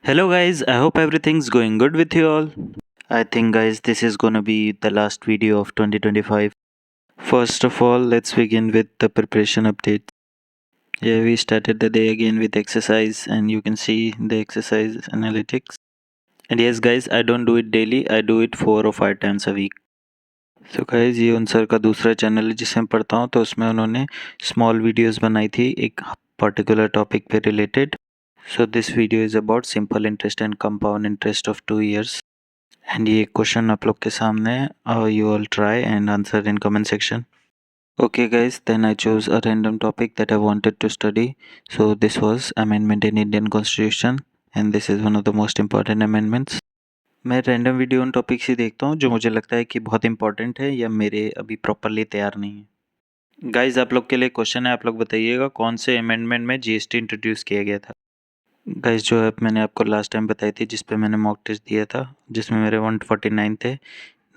Hello guys, I hope everything's going good with you all. I think guys this is gonna be the last video of 2025. First of all, let's begin with the preparation update. Yeah, we started the day again with exercise and you can see the exercise analytics. And yes guys, I don't do it daily, I do it 4 or 5 times a week. So guys, ये उन sir का दूसरा channel है जिसे मैं पढ़ता हूँ, तो उसमें उन्होंने स्मॉल वीडियोस बनाई थी एक पर्टिकुलर टॉपिक पे related. So this video is about simple interest and compound interest of 2 years. And ये क्वेश्चन आप लोग के सामने है. You all try and answer in comment section. Okay guys, then I chose a random topic that I wanted to study. So this was amendment in Indian Constitution and this is one of the most important amendments. मैं random video उन topics ही देखता हूँ जो मुझे लगता है कि बहुत इंपॉर्टेंट है या मेरे अभी प्रॉपरली तैयार नहीं है. गाइज आप लोग के लिए क्वेश्चन है, आप लोग बताइएगा कौन से अमेंडमेंट में जीएसटी इंट्रोड्यूस किया गया था. गाइस जो ऐप मैंने आपको लास्ट टाइम बताई थी जिस पे मैंने मॉक टेस्ट दिया था जिसमें मेरे 149 थे.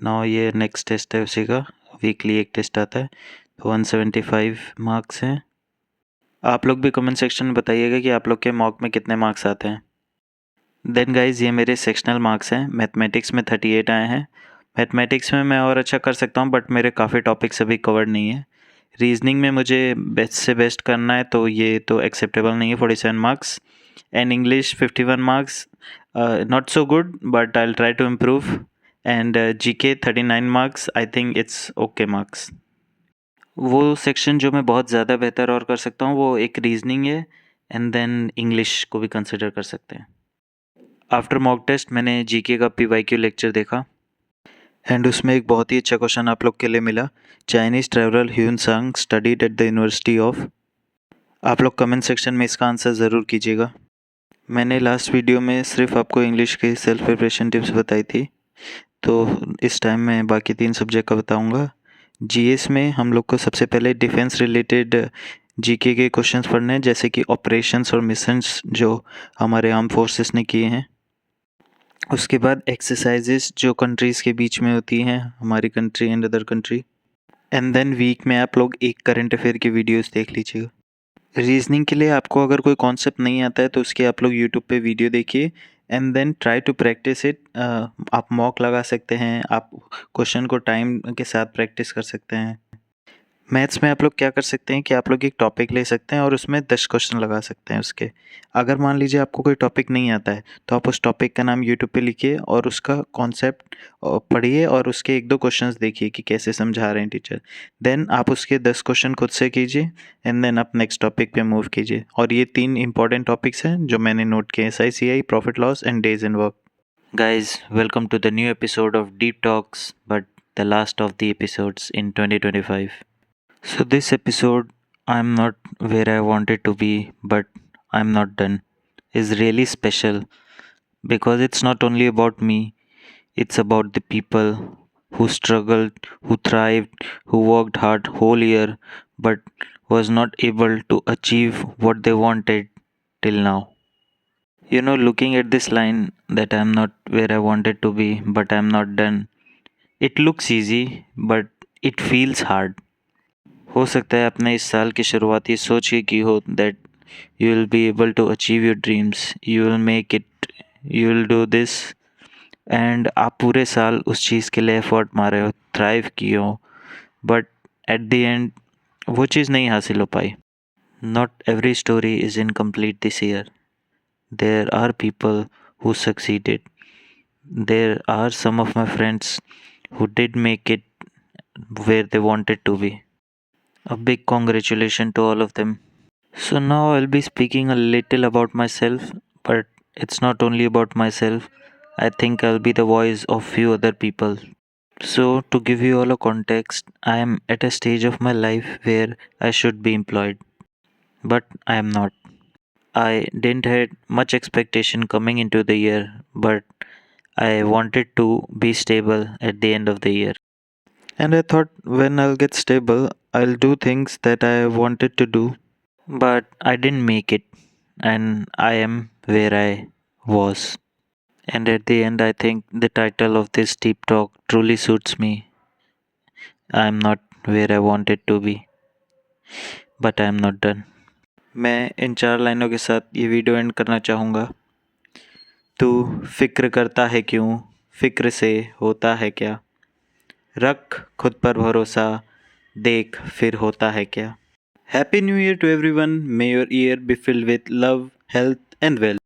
नाउ ये नेक्स्ट टेस्ट है उसी का. वीकली एक टेस्ट आता है तो 175 मार्क्स हैं. आप लोग भी कमेंट सेक्शन में बताइएगा कि आप लोग के मॉक में कितने मार्क्स आते हैं. देन गाइज ये मेरे सेक्शनल मार्क्स हैं. मैथमेटिक्स में 38 आए हैं. मैथमेटिक्स में मैं और अच्छा कर सकता हूँ बट मेरे काफ़ी टॉपिक्स अभी कवर्ड नहीं है. रीजनिंग में मुझे बेस्ट से बेस्ट करना है तो ये तो एक्सेप्टेबल नहीं है, 47 marks. And English 51 marks, not so good but I will try to improve. And GK 39 marks, I think it's okay marks. वो सेक्शन जो मैं बहुत ज़्यादा बेहतर और कर सकता हूँ वो एक रीजनिंग है एंड देन इंग्लिश को भी कंसिडर कर सकते हैं. आफ्टर मॉक टेस्ट मैंने जीके का पीवाईक्यू लेक्चर देखा एंड उसमें एक बहुत ही अच्छा क्वेश्चन आप लोग के लिए मिला. चाइनीज़ ट्रैवलर ह्यून सांग studied at the university of. आप लोग कमेंट सेक्शन में इसका आंसर ज़रूर कीजिएगा. मैंने लास्ट वीडियो में सिर्फ आपको इंग्लिश की सेल्फ प्रिपरेशन टिप्स बताई थी, तो इस टाइम मैं बाकी 3 सब्जेक्ट का बताऊंगा. जीएस में हम लोग को सबसे पहले डिफेंस रिलेटेड जीके के क्वेश्चंस पढ़ने हैं, जैसे कि ऑपरेशंस और मिशंस जो हमारे आर्म फोर्सेस ने किए हैं. उसके बाद एक्सरसाइजेस जो कंट्रीज़ के बीच में होती हैं, हमारी country and other country. And then week में आप लोग एक करंट अफेयर की वीडियोस देख लीजिएगा. रीजनिंग के लिए आपको अगर कोई कॉन्सेप्ट नहीं आता है तो उसके आप लोग यूट्यूब पे वीडियो देखिए and then try to practice it. आप मॉक लगा सकते हैं, आप क्वेश्चन को टाइम के साथ प्रैक्टिस कर सकते हैं. मैथ्स में आप लोग क्या कर सकते हैं कि आप लोग एक टॉपिक ले सकते हैं और उसमें 10 क्वेश्चन लगा सकते हैं उसके. अगर मान लीजिए आपको कोई टॉपिक नहीं आता है तो आप उस टॉपिक का नाम यूट्यूब पे लिखिए और उसका कॉन्सेप्ट पढ़िए और उसके 1-2 क्वेश्चंस देखिए कि कैसे समझा रहे हैं टीचर. देन आप उसके 10 क्वेश्चन खुद से कीजिए एंड देन आप नेक्स्ट टॉपिक पे मूव कीजिए. और ये 3 इंपॉर्टेंट टॉपिक्स हैं जो मैंने नोट किए: SICI, profit loss and days in work. Guys, welcome to the new episode of Deep Talks, but the last of the episodes in 2025. So, this episode, I'm not where I wanted to be, but I'm not done, is really special because it's not only about me, it's about the people who struggled, who thrived, who worked hard whole year, but was not able to achieve what they wanted till now. You know, looking at this line that I'm not where I wanted to be, but I'm not done, it looks easy, but it feels hard. हो सकता है आपने इस साल की शुरुआत ये सोच के की हो that you will be able to achieve your dreams, you will make it, you will do this. And आप पूरे साल उस चीज़ के लिए एफर्ट मारे हो, थ्राइव किए हो, बट एट द एंड वो चीज़ नहीं हासिल हो पाई. Not every story is incomplete this year. There are people who succeeded. There are some of my friends who did make it where they wanted to be. A big congratulations to all of them. So now I'll be speaking a little about myself, but it's not only about myself. I think I'll be the voice of few other people. So to give you all a context, I am at a stage of my life where I should be employed, but I am not. I didn't had much expectation coming into the year, but I wanted to be stable at the end of the year. And I thought when I'll get stable, I'll do things that I wanted to do. But I didn't make it, and I am where I was. And at the end, I think the title of this deep talk truly suits me. I'm not where I wanted to be, but I'm not done. मैं इन 4 लाइनों के साथ ये video and करना चाहूँगा. तू फिक्र करता है क्यों, फिक्र से होता है क्या। रख खुद पर भरोसा, देख फिर होता है क्या। Happy New Year to everyone. May your year be filled with love, health, and wealth.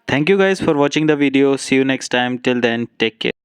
Thank you guys for watching the video. See you next time. Till then, take care.